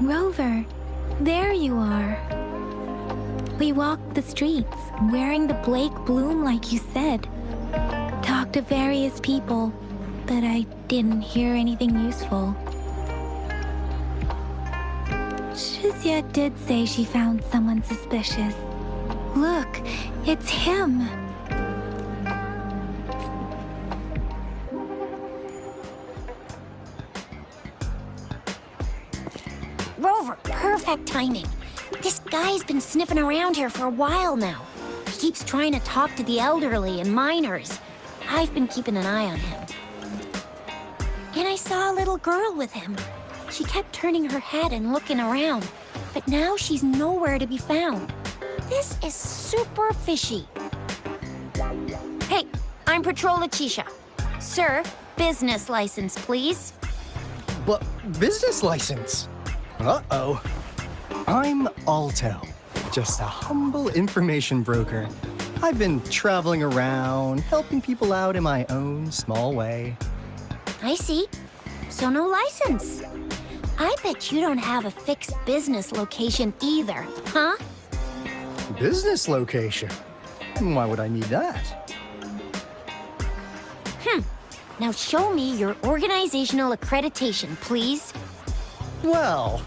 Rover, there you are. We walked the streets, wearing the Blake bloom like you said. Talked to various people, but I didn't hear anything useful. Shizia did say she found someone suspicious. Look, it's him. Rover, perfect timing. This guy's been sniffing around here for a while now. He keeps trying to talk to the elderly and minors. I've been keeping an eye on him. And I saw a little girl with him. She kept turning her head and looking around, but now she's nowhere to be found. This is super fishy. Hey, I'm Patrol Letitia. Sir, business license, please. But business license? Uh-oh. I'm Aalto, just a humble information broker. I've been traveling around, helping people out in my own small way. I see. So no license. I bet you don't have a fixed business location either, huh? Business location? Why would I need that? Now show me your organizational accreditation, please. Well,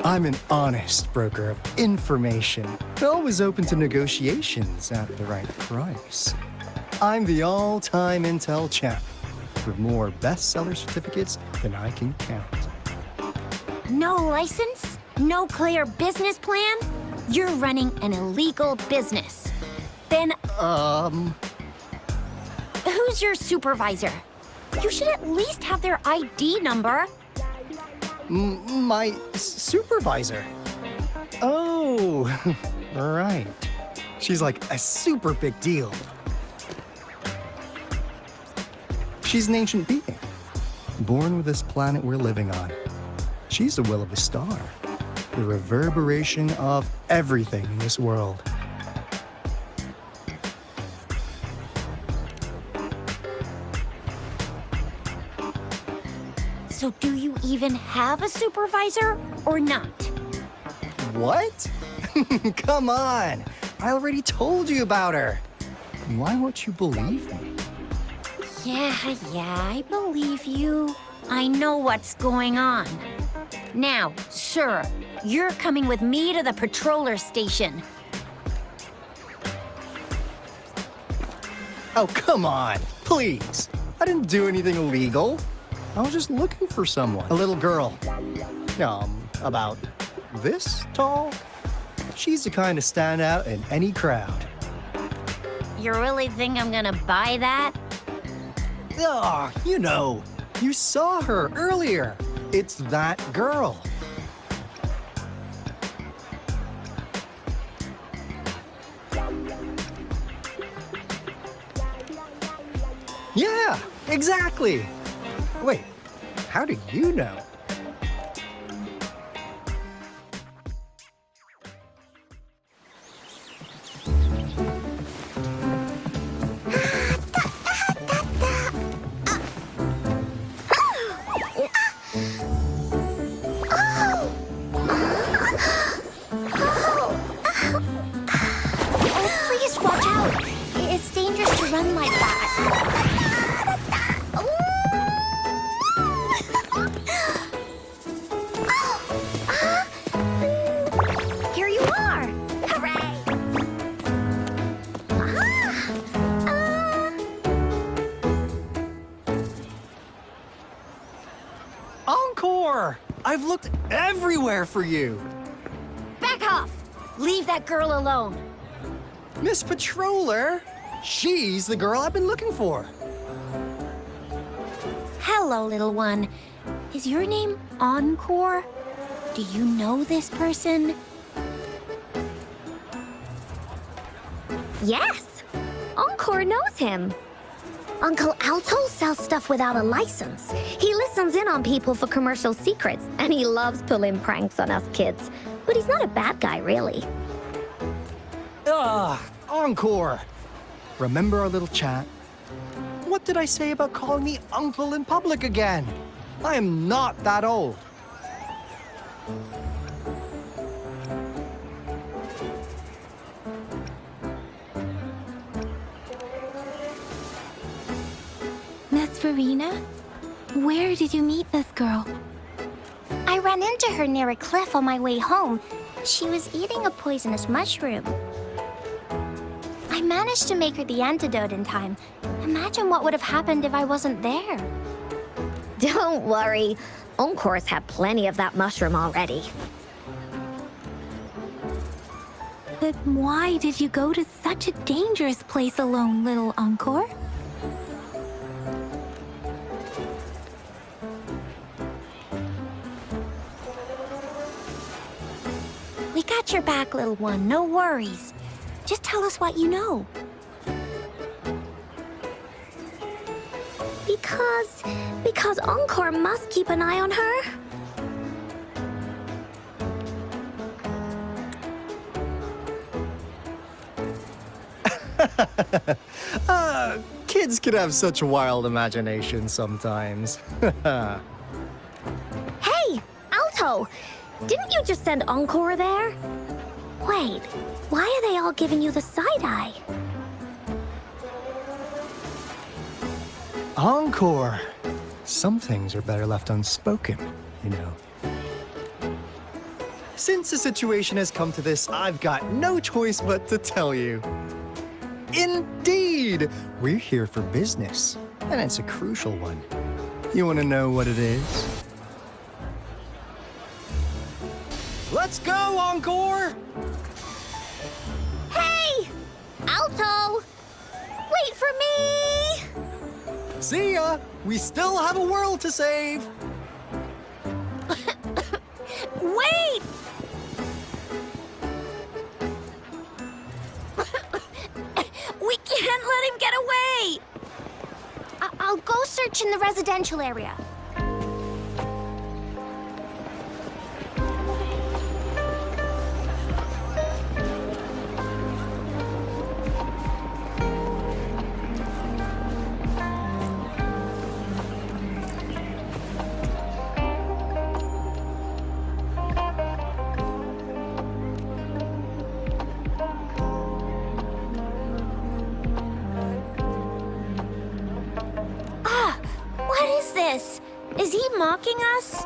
I'm an honest broker of information, always open to negotiations at the right price. I'm the all-time intel champ, with more bestseller certificates than I can count. No license? No clear business plan? You're running an illegal business. Then, who's your supervisor? You should at least have their ID number. My supervisor? Oh, right. She's like a super big deal. She's an ancient being, born with this planet we're living on. She's the will of the star, the reverberation of everything in this world. So do you even have a supervisor or not? What? Come on! I already told you about her. Why won't you believe me? Yeah, I believe you. I know what's going on. Now, sir, you're coming with me to the patroller station. Oh, come on, please. I didn't do anything illegal. I was just looking for someone. A little girl. About this tall. She's the kind to stand out in any crowd. You really think I'm gonna buy that? Ah, you saw her earlier. It's that girl. Yeah, exactly. Wait, how do you know? Please watch out. It's dangerous to run like that. Here you are. Hooray. Encore! I've looked everywhere for you. Back off. Leave that girl alone. Miss Patroller, she's the girl I've been looking for. Hello, little one. Is your name Encore? Do you know this person? Yes, Encore knows him. Uncle Aalto sells stuff without a license. He listens in on people for commercial secrets, and he loves pulling pranks on us kids. But he's not a bad guy, really. Encore. Remember our little chat? What did I say about calling me uncle in public again? I am not that old. Verena? Where did you meet this girl? I ran into her near a cliff on my way home. She was eating a poisonous mushroom. I managed to make her the antidote in time. Imagine what would have happened if I wasn't there. Don't worry. Encore's had plenty of that mushroom already. But why did you go to such a dangerous place alone, little Encore? We got your back, little one. No worries. Just tell us what you know. Because Encore must keep an eye on her. Kids can have such wild imaginations sometimes. Hey, Aalto! Didn't you just send Encore there? Wait, why are they all giving you the side-eye? Encore! Some things are better left unspoken, you know. Since the situation has come to this, I've got no choice but to tell you. Indeed! We're here for business, and it's a crucial one. You want to know what it is? Let's go, Encore! Hey! Aalto! Wait for me! See ya! We still have a world to save! Wait! We can't let him get away! I'll go search in the residential area. Is he mocking us?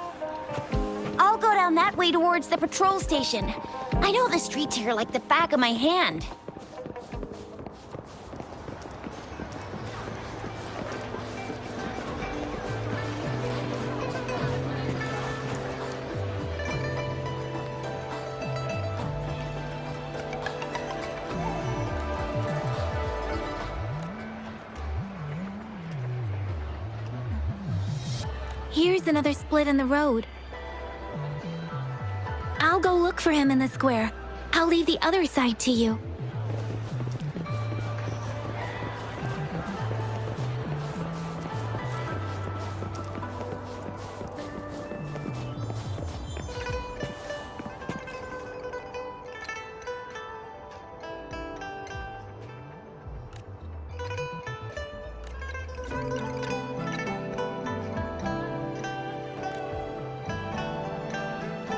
I'll go down that way towards the patrol station. I know the streets here like the back of my hand. Here's another split in the road. I'll go look for him in the square. I'll leave the other side to you.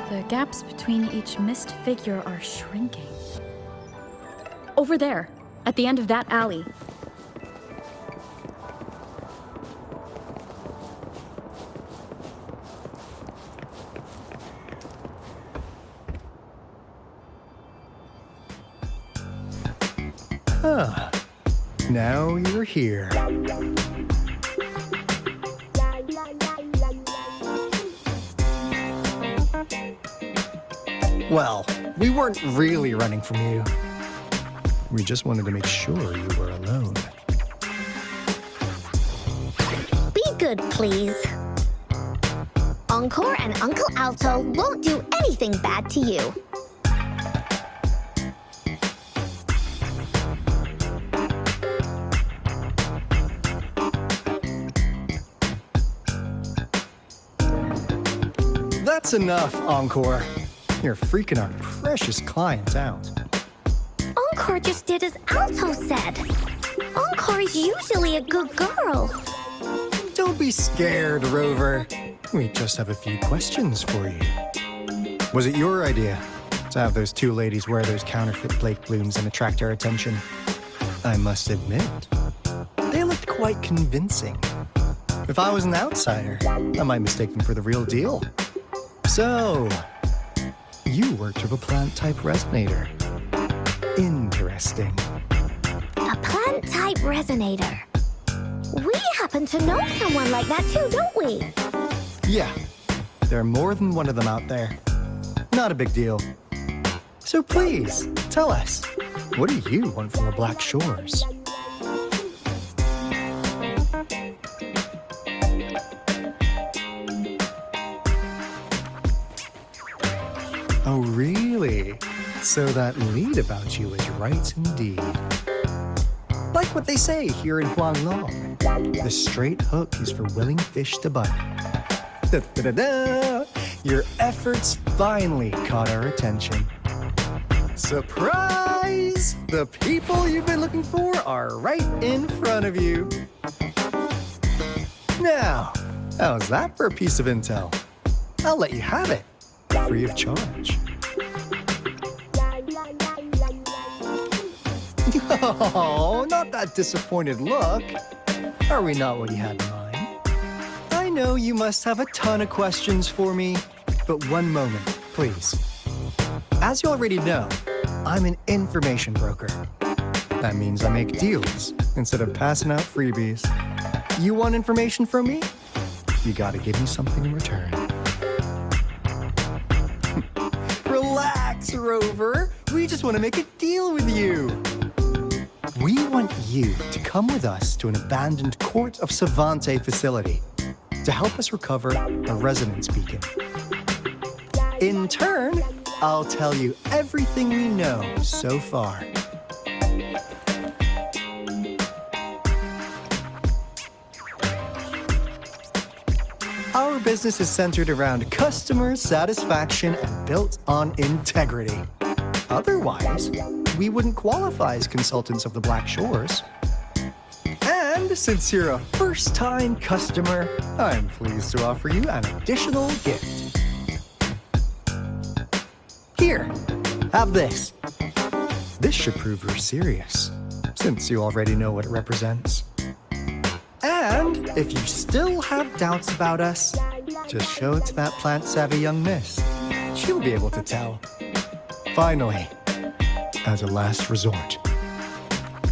The gaps between each missed figure are shrinking. Over there, at the end of that alley. Ah, now you're here. Well, we weren't really running from you. We just wanted to make sure you were alone. Be good, please. Encore and Uncle Aalto won't do anything bad to you. That's enough, Encore. You're freaking our precious clients out. Encore just did as Aalto said. Encore is usually a good girl. Don't be scared, Rover. We just have a few questions for you. Was it your idea to have those two ladies wear those counterfeit Blake blooms and attract our attention? I must admit, they looked quite convincing. If I was an outsider, I might mistake them for the real deal. So, you worked with a plant-type resonator. Interesting. A plant-type resonator. We happen to know someone like that too, don't we? Yeah, there are more than one of them out there. Not a big deal. So please, tell us, what do you want from the Black Shores? Oh, really? So that lead about you is right indeed. Like what they say here in Huanglong, the straight hook is for willing fish to bite. Da-da-da-da! Your efforts finally caught our attention. Surprise! The people you've been looking for are right in front of you. Now, how's that for a piece of intel? I'll let you have it, free of charge. Oh, not that disappointed look. Are we not what you had in mind? I know you must have a ton of questions for me, but one moment, please. As you already know, I'm an information broker. That means I make deals instead of passing out freebies. You want information from me? You gotta give me something in return. Relax, Rover. We just want to make a deal with you. We want you to come with us to an abandoned Court of Savante facility to help us recover a resonance beacon. In turn, I'll tell you everything we know so far. Our business is centered around customer satisfaction and built on integrity. Otherwise, we wouldn't qualify as consultants of the Black Shores. And since you're a first-time customer, I'm pleased to offer you an additional gift. Here, have this. This should prove you're serious, since you already know what it represents. And if you still have doubts about us, just show it to that plant-savvy young miss. She'll be able to tell. Finally, as a last resort.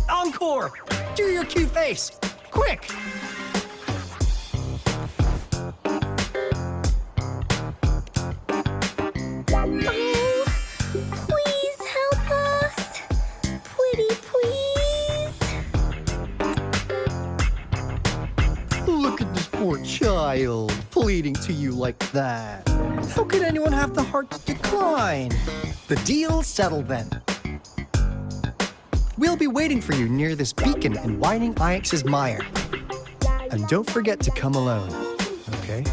Encore! Do your cute face! Quick! Oh, please help us. Pretty please. Look at this poor child, pleading to you like that. How could anyone have the heart to decline? The deal's settled then. We'll be waiting for you near this beacon in Whining Ix's mire. And don't forget to come alone, okay?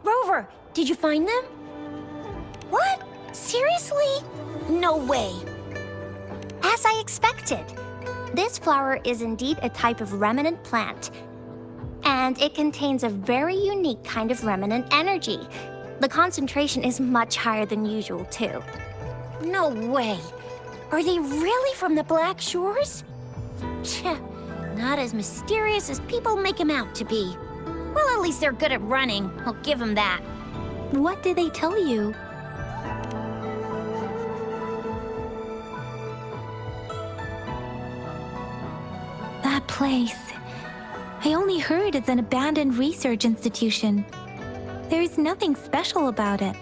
Rover, did you find them? What? Seriously? No way. As I expected. This flower is indeed a type of remnant plant, and it contains a very unique kind of remnant energy. The concentration is much higher than usual, too. No way. Are they really from the Black Shores? Tch, not as mysterious as people make them out to be. Well, at least they're good at running. I'll give them that. What did they tell you? That place. I only heard it's an abandoned research institution. There is nothing special about it.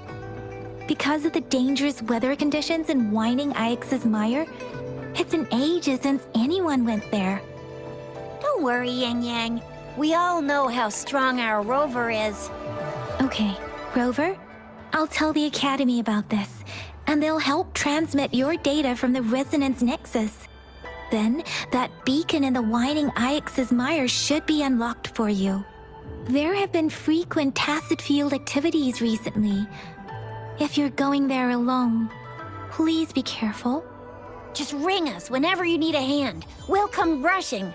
Because of the dangerous weather conditions in Whining Ix's mire, it's been ages since anyone went there. Don't worry, Yang Yang. We all know how strong our Rover is. Okay, Rover, I'll tell the Academy about this, and they'll help transmit your data from the Resonance Nexus. Then, that beacon in the Whining Ix's mire should be unlocked for you. There have been frequent tacit field activities recently. If you're going there alone, please be careful. Just ring us whenever you need a hand. We'll come rushing.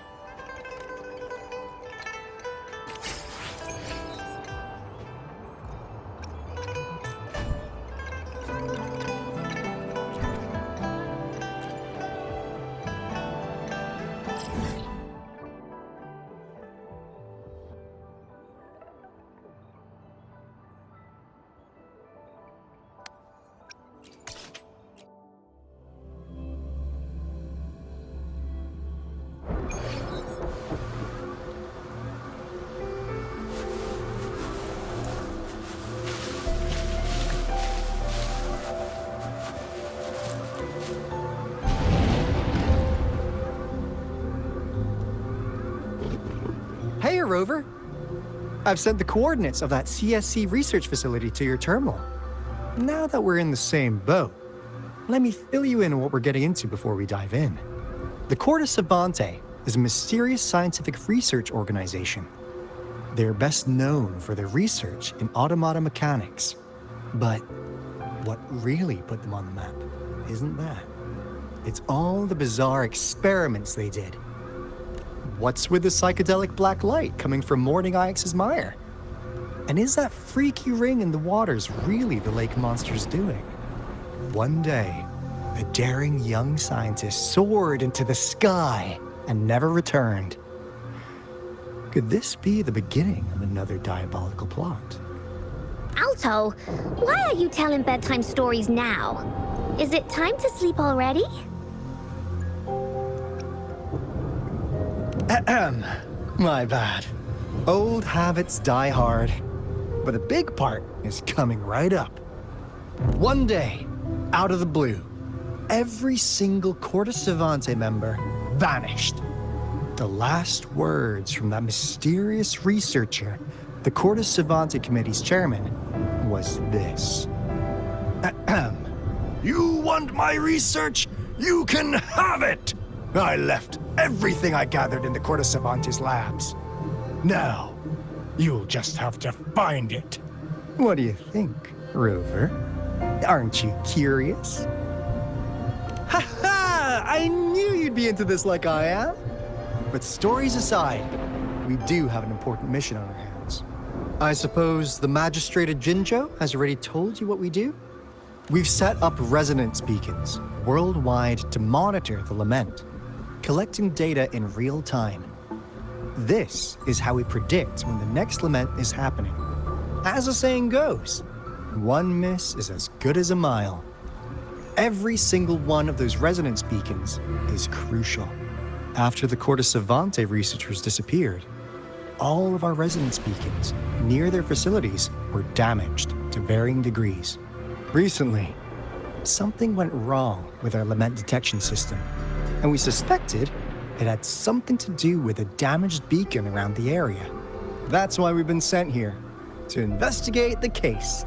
Rover. I've sent the coordinates of that CSC research facility to your terminal. Now that we're in the same boat, let me fill you in on what we're getting into before we dive in. The Corte Savante is a mysterious scientific research organization. They're best known for their research in automata mechanics. But what really put them on the map isn't that. It's all the bizarre experiments they did. What's with the psychedelic black light coming from Morning Ix's mire? And is that freaky ring in the waters really the lake monster's doing? One day, a daring young scientist soared into the sky and never returned. Could this be the beginning of another diabolical plot? Aalto, why are you telling bedtime stories now? Is it time to sleep already? Ahem. My bad. Old habits die hard. But a big part is coming right up. One day, out of the blue, every single Corte Savante member vanished. The last words from that mysterious researcher, the Corte Savante Committee's chairman, was this. Ahem. You want my research? You can have it! I left everything I gathered in the Corte Savante's labs. Now, you'll just have to find it. What do you think, Rover? Aren't you curious? Ha ha! I knew you'd be into this like I am. But stories aside, we do have an important mission on our hands. I suppose the Magistrate of Jinzhou has already told you what we do? We've set up resonance beacons worldwide to monitor the lament, collecting data in real time. This is how we predict when the next lament is happening. As the saying goes, one miss is as good as a mile. Every single one of those resonance beacons is crucial. After the Corte Savante researchers disappeared, all of our resonance beacons near their facilities were damaged to varying degrees. Recently, something went wrong with our lament detection system, and we suspected it had something to do with a damaged beacon around the area. That's why we've been sent here, to investigate the case.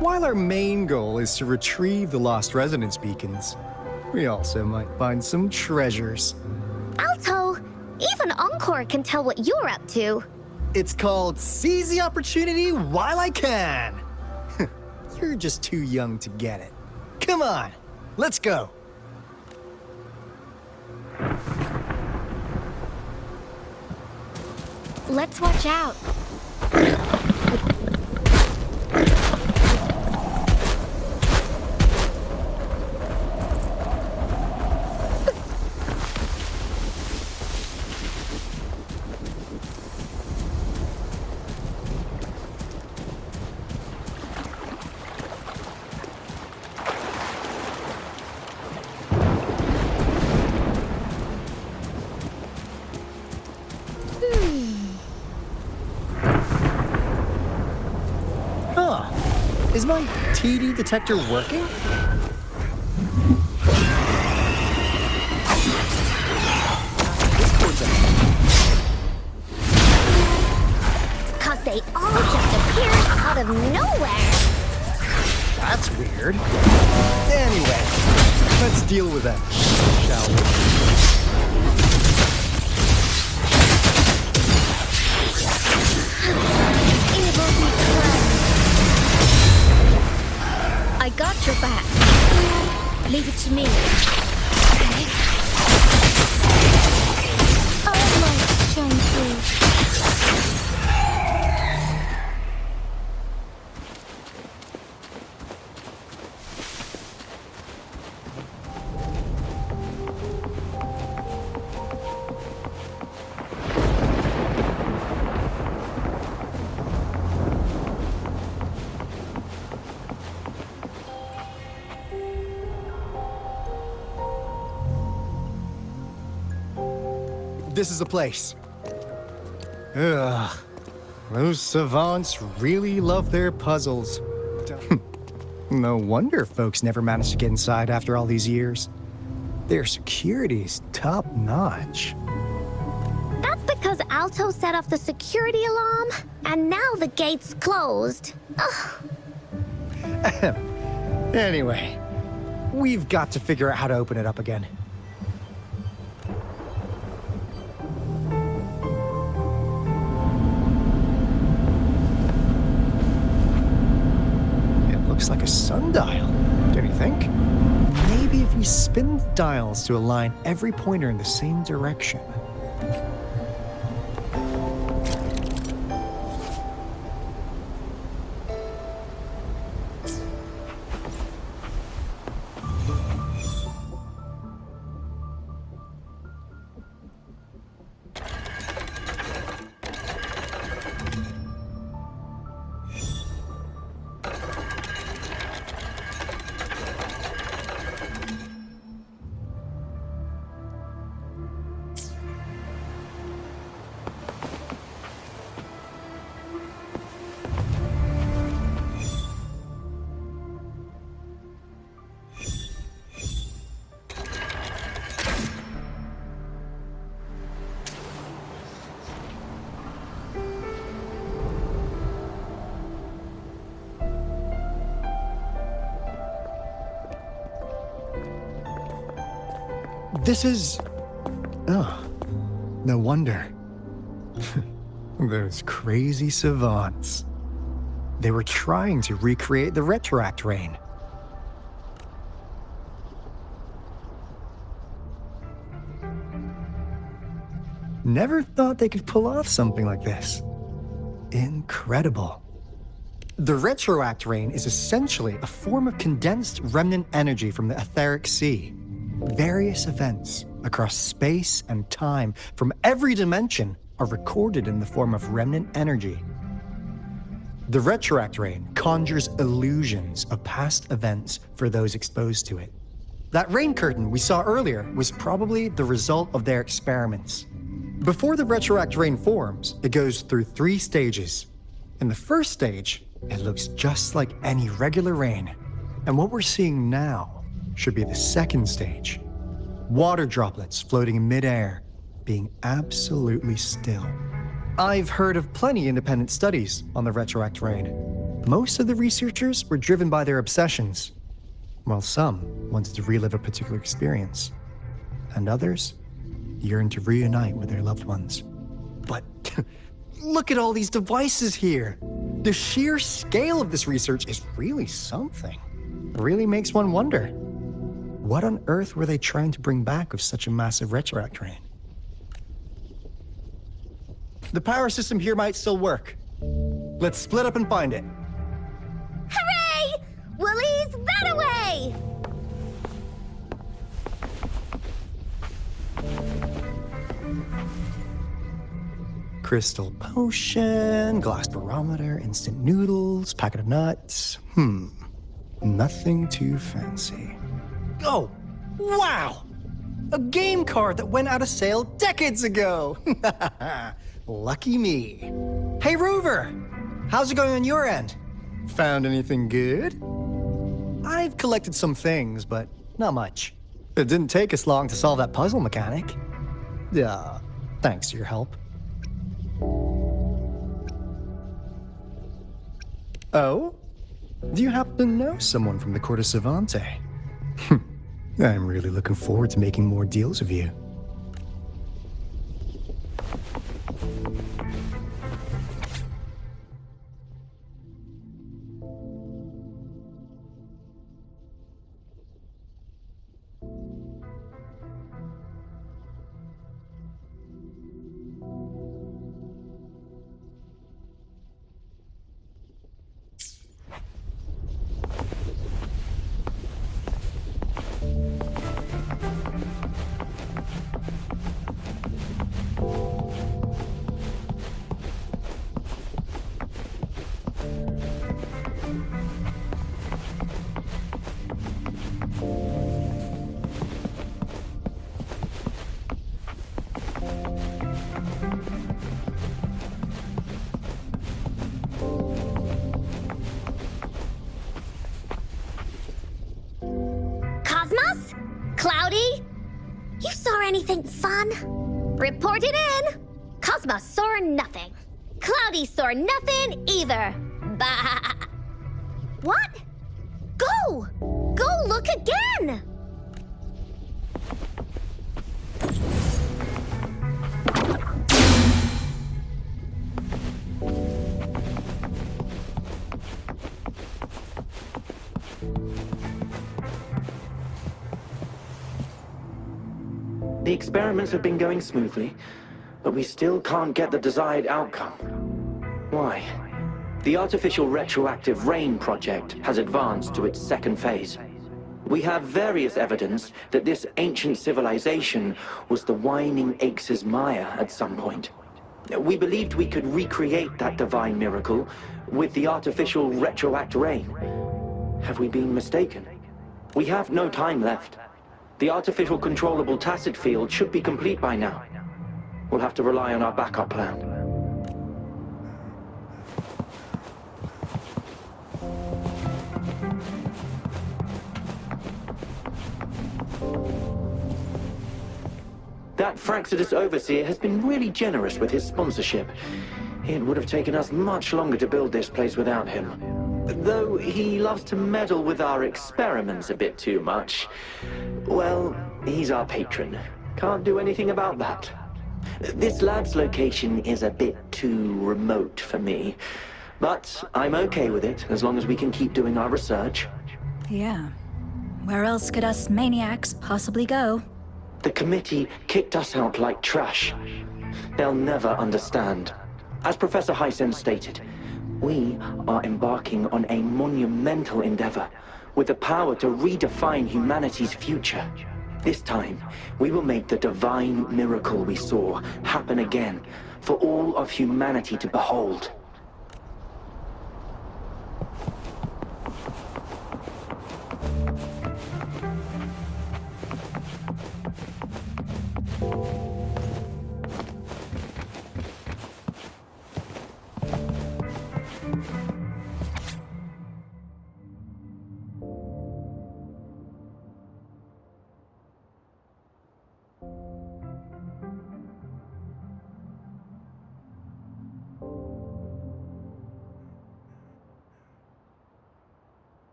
While our main goal is to retrieve the lost resonance beacons, we also might find some treasures. Aalto, even Encore can tell what you're up to. It's called Seize the Opportunity While I Can. You're just too young to get it. Come on, let's go. Let's watch out. Is my TD detector working? Cause they all just appeared out of nowhere. That's weird. Anyway, let's deal with that, shall we? I got your back. Leave it to me. I like Chun-Chi. This is the place. Ugh. Those savants really love their puzzles. No wonder folks never managed to get inside after all these years. Their security is top-notch. That's because Aalto set off the security alarm, and now the gate's closed. Ugh. Anyway, we've got to figure out how to open it up again. It looks like a sundial, don't you think? Maybe if we spin the dials to align every pointer in the same direction. This is... Oh, no wonder. Those crazy savants. They were trying to recreate the retroact rain. Never thought they could pull off something like this. Incredible. The retroact rain is essentially a form of condensed remnant energy from the etheric sea. Various events across space and time from every dimension are recorded in the form of remnant energy. The retroact rain conjures illusions of past events for those exposed to it. That rain curtain we saw earlier was probably the result of their experiments. Before the retroact rain forms, it goes through 3 stages. In the first stage, it looks just like any regular rain. And what we're seeing now should be the second stage. Water droplets floating in midair, being absolutely still. I've heard of plenty independent studies on the retroact rain. Most of the researchers were driven by their obsessions, while some wanted to relive a particular experience, and others yearned to reunite with their loved ones. But look at all these devices here. The sheer scale of this research is really something. It really makes one wonder. What on earth were they trying to bring back with such a massive retroact rain? The power system here might still work. Let's split up and find it. Hooray! Willie's that away! Crystal potion, glass barometer, instant noodles, packet of nuts. Nothing too fancy. Oh, wow! A game card that went out of sale decades ago! Lucky me. Hey, Rover! How's it going on your end? Found anything good? I've collected some things, but not much. It didn't take us long to solve that puzzle mechanic. Thanks to your help. Oh? Do you happen to know someone from the Court of Savante? I'm really looking forward to making more deals with you. Cloudy? You saw anything fun? Report it in! Cosmo saw nothing. Cloudy saw nothing either. Bah! What? Go! Go look again! The experiments have been going smoothly, but we still can't get the desired outcome. Why? The artificial retroactive rain project has advanced to its second phase. We have various evidence that this ancient civilization was the Whining Aches' Maya at some point. We believed we could recreate that divine miracle with the artificial retroact rain. Have we been mistaken? We have no time left. The artificial controllable tacit field should be complete by now. We'll have to rely on our backup plan. That Fraxidus Overseer has been really generous with his sponsorship. It would have taken us much longer to build this place without him. Though he loves to meddle with our experiments a bit too much. Well, he's our patron. Can't do anything about that. This lab's location is a bit too remote for me. But I'm okay with it, as long as we can keep doing our research. Yeah. Where else could us maniacs possibly go? The committee kicked us out like trash. They'll never understand. As Professor Hysen stated, we are embarking on a monumental endeavor with the power to redefine humanity's future. This time, we will make the divine miracle we saw happen again for all of humanity to behold.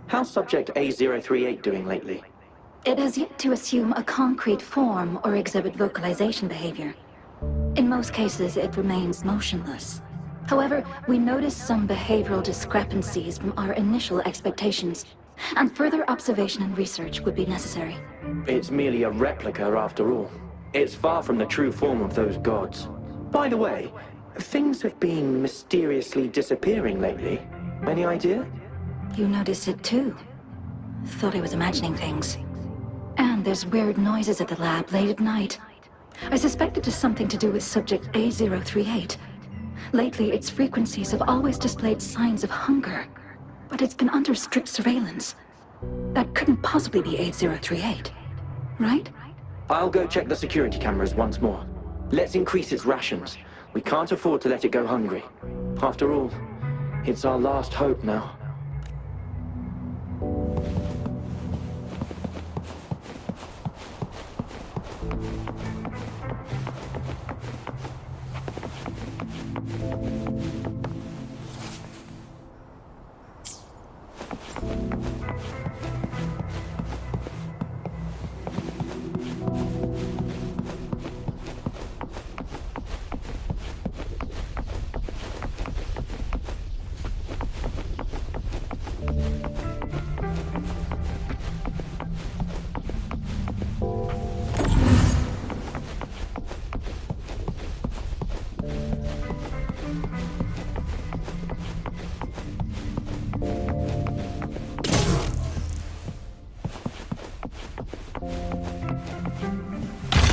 How's Subject A038 doing lately? It has yet to assume a concrete form or exhibit vocalization behavior. In most cases, it remains motionless. However, we noticed some behavioral discrepancies from our initial expectations. And further observation and research would be necessary. It's merely a replica after all. It's far from the true form of those gods. By the way, things have been mysteriously disappearing lately. Any idea? You noticed it too. Thought I was imagining things. And there's weird noises at the lab late at night. I suspect it is something to do with subject A038. Lately, its frequencies have always displayed signs of hunger, but it's been under strict surveillance. That couldn't possibly be 8038, right? I'll go check the security cameras once more. Let's increase its rations. We can't afford to let it go hungry. After all, it's our last hope now.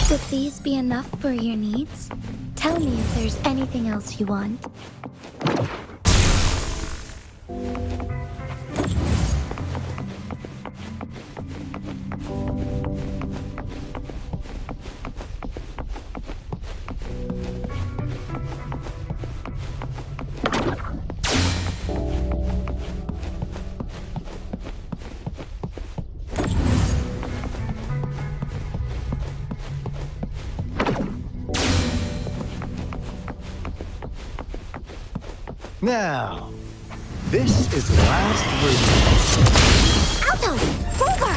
Would these be enough for your needs? Tell me if there's anything else you want. Now, this is the last room. Aalto! Over!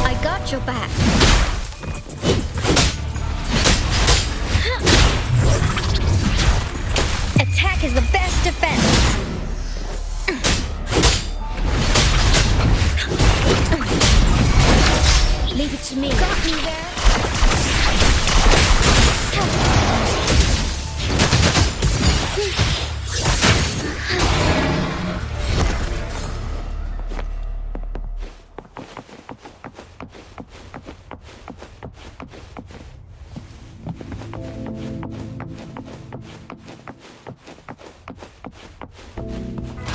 I got your back. Attack is the best defense. Leave it to me. Got me there.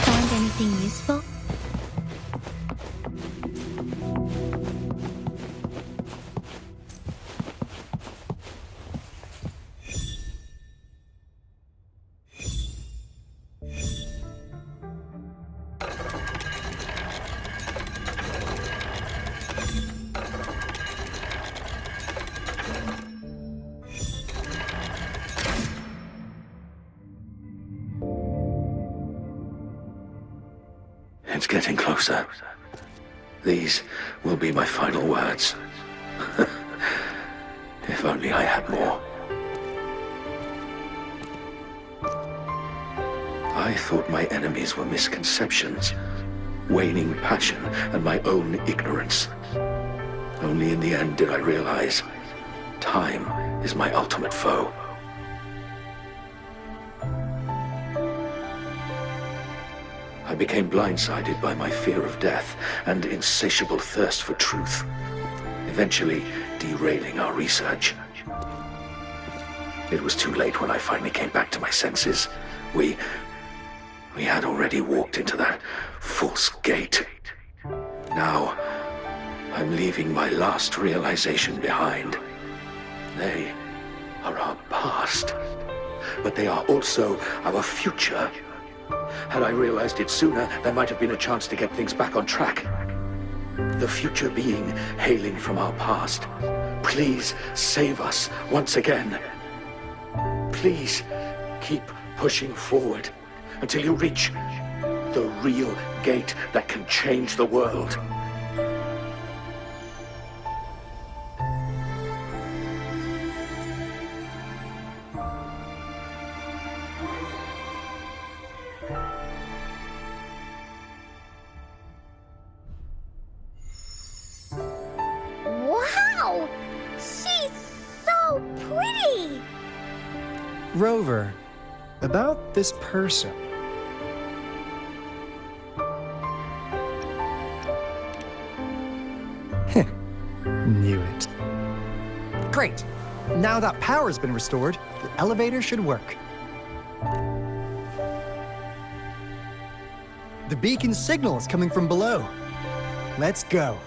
Find anything useful? It's getting closer. These will be my final words. If only I had more. I thought my enemies were misconceptions, waning passion, and my own ignorance. Only in the end did I realize time is my ultimate foe. I became blindsided by my fear of death and insatiable thirst for truth, eventually derailing our research. It was too late when I finally came back to my senses. We had already walked into that false gate. Now, I'm leaving my last realization behind. They are our past, but they are also our future. Had I realized it sooner, there might have been a chance to get things back on track. The future being hailing from our past. Please save us once again. Please keep pushing forward until you reach the real gate that can change the world. Rover, about this person. Knew it. Great. Now that power's been restored, the elevator should work. The beacon signal is coming from below. Let's go.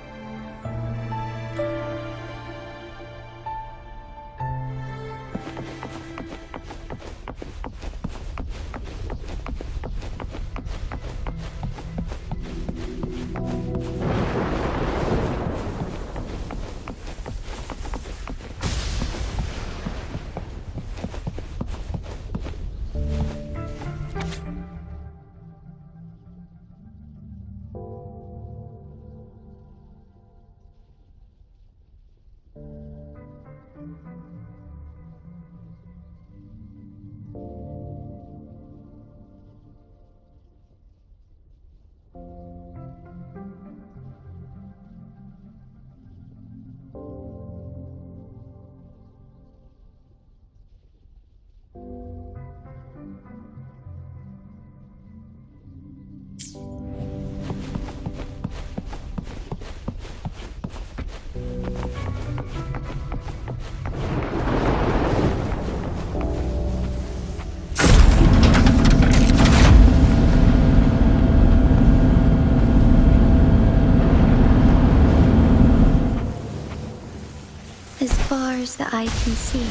As far as the eye can see.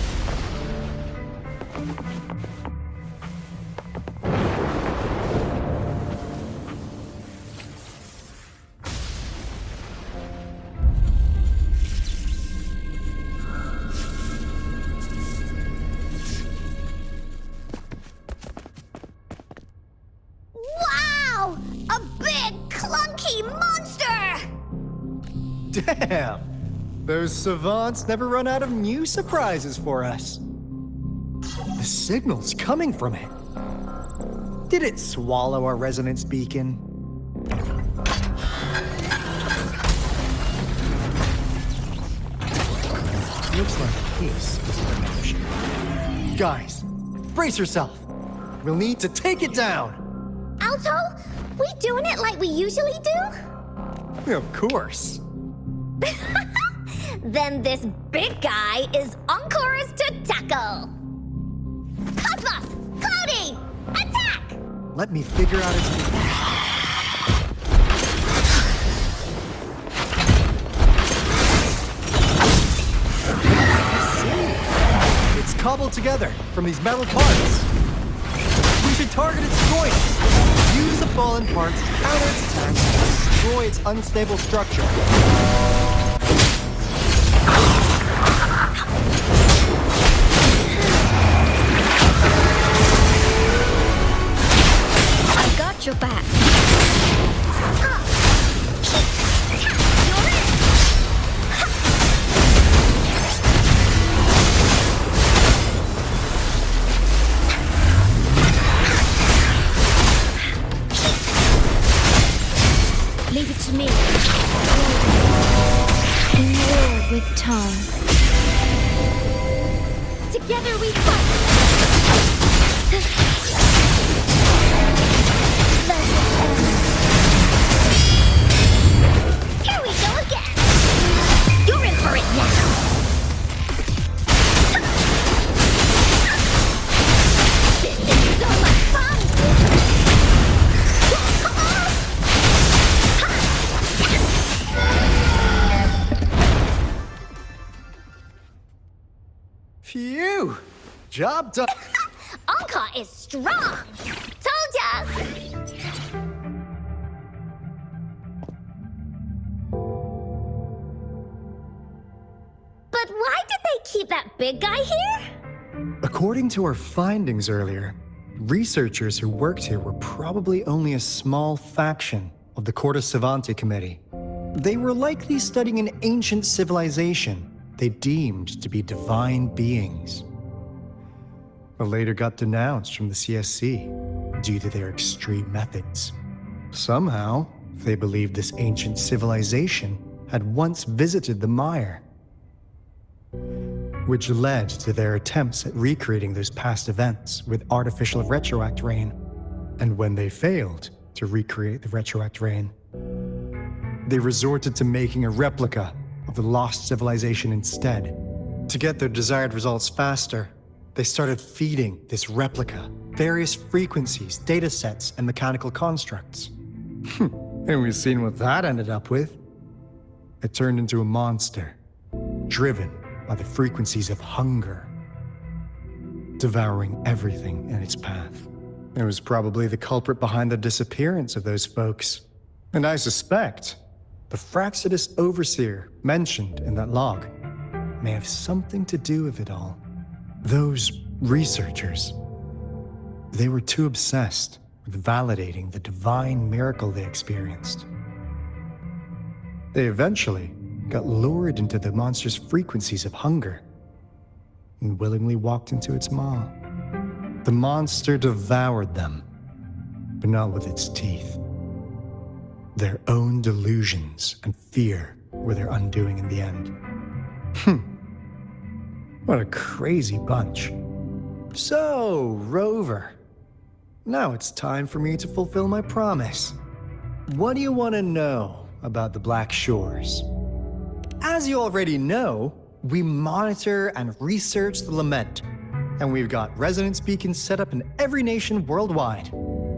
Wow! A big, clunky monster! Damn! Those savants never run out of new surprises for us. The signal's coming from it. Did it swallow our resonance beacon? Looks like peace is in motion. Guys, brace yourself. We'll need to take it down. Aalto, we doing it like we usually do? Of course. Then this big guy is Encore's to tackle. Cosmos! Cloudy! Attack! Let me figure out its It's cobbled together from these metal parts. We should target its joints. Use the fallen parts to counter its attacks and destroy its unstable structure. I got your back. Leave it to me. In war with time. Together we fight. Here we go again. You're in for it now. This is so much fun. Come on. Phew! Job done. Encore is strong. Told ya. But why did they keep that big guy here? According to our findings earlier, researchers who worked here were probably only a small faction of the Corte Savante Committee. They were likely studying an ancient civilization they deemed to be divine beings, but later got denounced from the CSC due to their extreme methods. Somehow, they believed this ancient civilization had once visited the mire. which led to their attempts at recreating those past events with artificial retroact rain. And when they failed to recreate the retroact rain, they resorted to making a replica of the lost civilization instead. To get their desired results faster, they started feeding this replica various frequencies, data sets, and mechanical constructs. And we've seen what that ended up with. It turned into a monster, driven by the frequencies of hunger, devouring everything in its path. It was probably the culprit behind the disappearance of those folks. And I suspect the Fraxidus Overseer mentioned in that log may have something to do with it all. Those researchers, they were too obsessed with validating the divine miracle they experienced. They eventually got lured into the monster's frequencies of hunger and willingly walked into its maw. The monster devoured them, but not with its teeth. Their own delusions and fear were their undoing in the end. What a crazy bunch. So, Rover, now it's time for me to fulfill my promise. What do you want to know about the Black Shores? As you already know, we monitor and research the Lament, and we've got resonance beacons set up in every nation worldwide.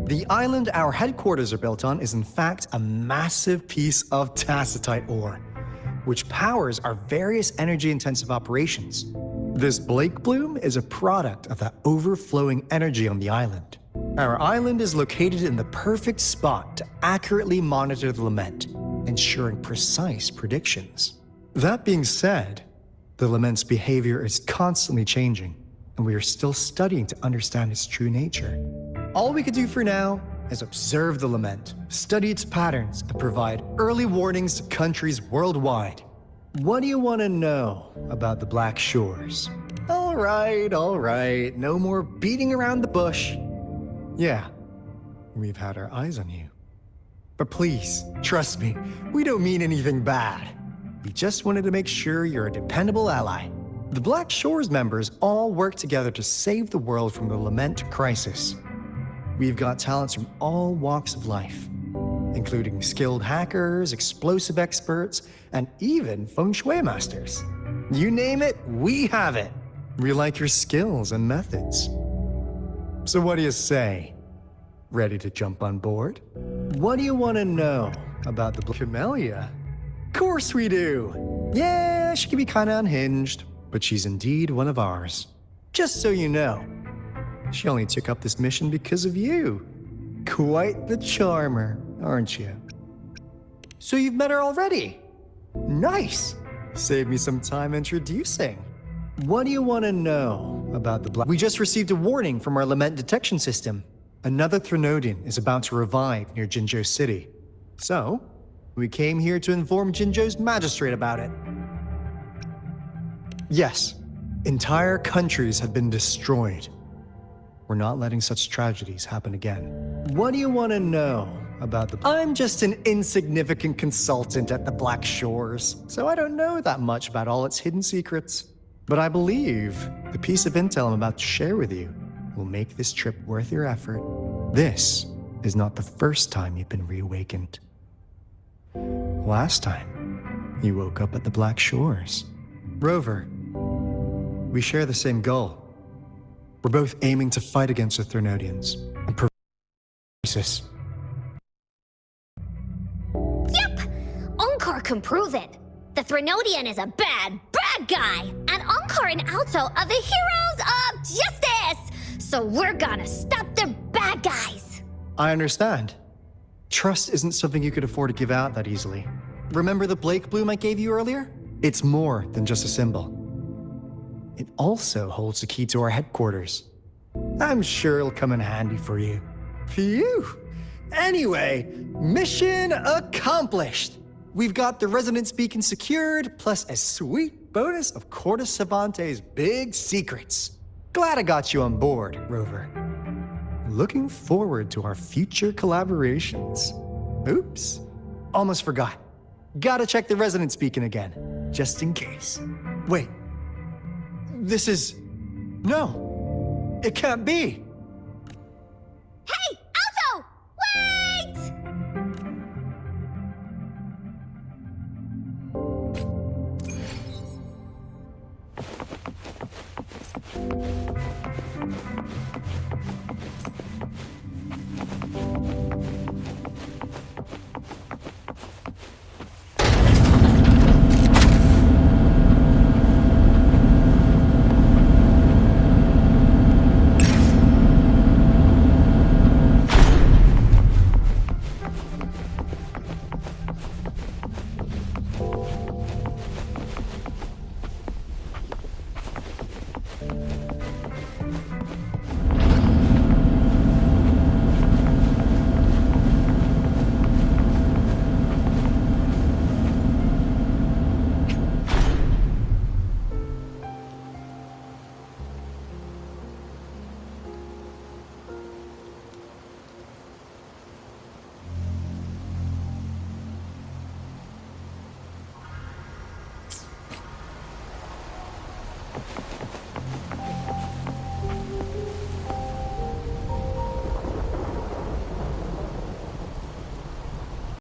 The island our headquarters are built on is in fact a massive piece of tacitite ore, which powers our various energy-intensive operations. This Blake Bloom is a product of that overflowing energy on the island. Our island is located in the perfect spot to accurately monitor the Lament, ensuring precise predictions. That being said, the Lament's behavior is constantly changing, and we are still studying to understand its true nature. All we can do for now is observe the Lament, study its patterns, and provide early warnings to countries worldwide. What do you want to know about the Black Shores? All right, no more beating around the bush. Yeah, we've had our eyes on you. But please, trust me, we don't mean anything bad. We just wanted to make sure you're a dependable ally. The Black Shores members all work together to save the world from the Lament crisis. We've got talents from all walks of life, including skilled hackers, explosive experts, and even feng shui masters. You name it, we have it. We like your skills and methods. So what do you say? Ready to jump on board? What do you want to know about the Camellia? Of course we do. Yeah, she can be kind of unhinged, but she's indeed one of ours. Just so you know, she only took up this mission because of you. Quite the charmer, aren't you? So you've met her already? Nice. Save me some time introducing. What do you want to know about the Black? We just received a warning from our Lament detection system. Another Threnodian is about to revive near Jinzhou City. So, we came here to inform Jinzhou's magistrate about it. Yes, entire countries have been destroyed. We're not letting such tragedies happen again. What do you want to know about the... I'm just an insignificant consultant at the Black Shores, so I don't know that much about all its hidden secrets. But I believe the piece of intel I'm about to share with you will make this trip worth your effort. This is not the first time you've been reawakened. Last time, you woke up at the Black Shores. Rover, we share the same goal. We're both aiming to fight against the Threnodians and prevent crisis. Yep! Encore can prove it. The Threnodian is a bad, bad guy, and Encore and Aalto are the heroes of justice! So we're gonna stop the bad guys! I understand. Trust isn't something you could afford to give out that easily. Remember the Blake Bloom I gave you earlier? It's more than just a symbol. It also holds the key to our headquarters. I'm sure it'll come in handy for you. Phew! Anyway, mission accomplished! We've got the resonance beacon secured, plus a sweet bonus of Cortus Savante's big secrets. Glad I got you on board, Rover. Looking forward to our future collaborations. Oops, almost forgot. Gotta check the resonance beacon again, just in case. Wait, This is... No. It can't be.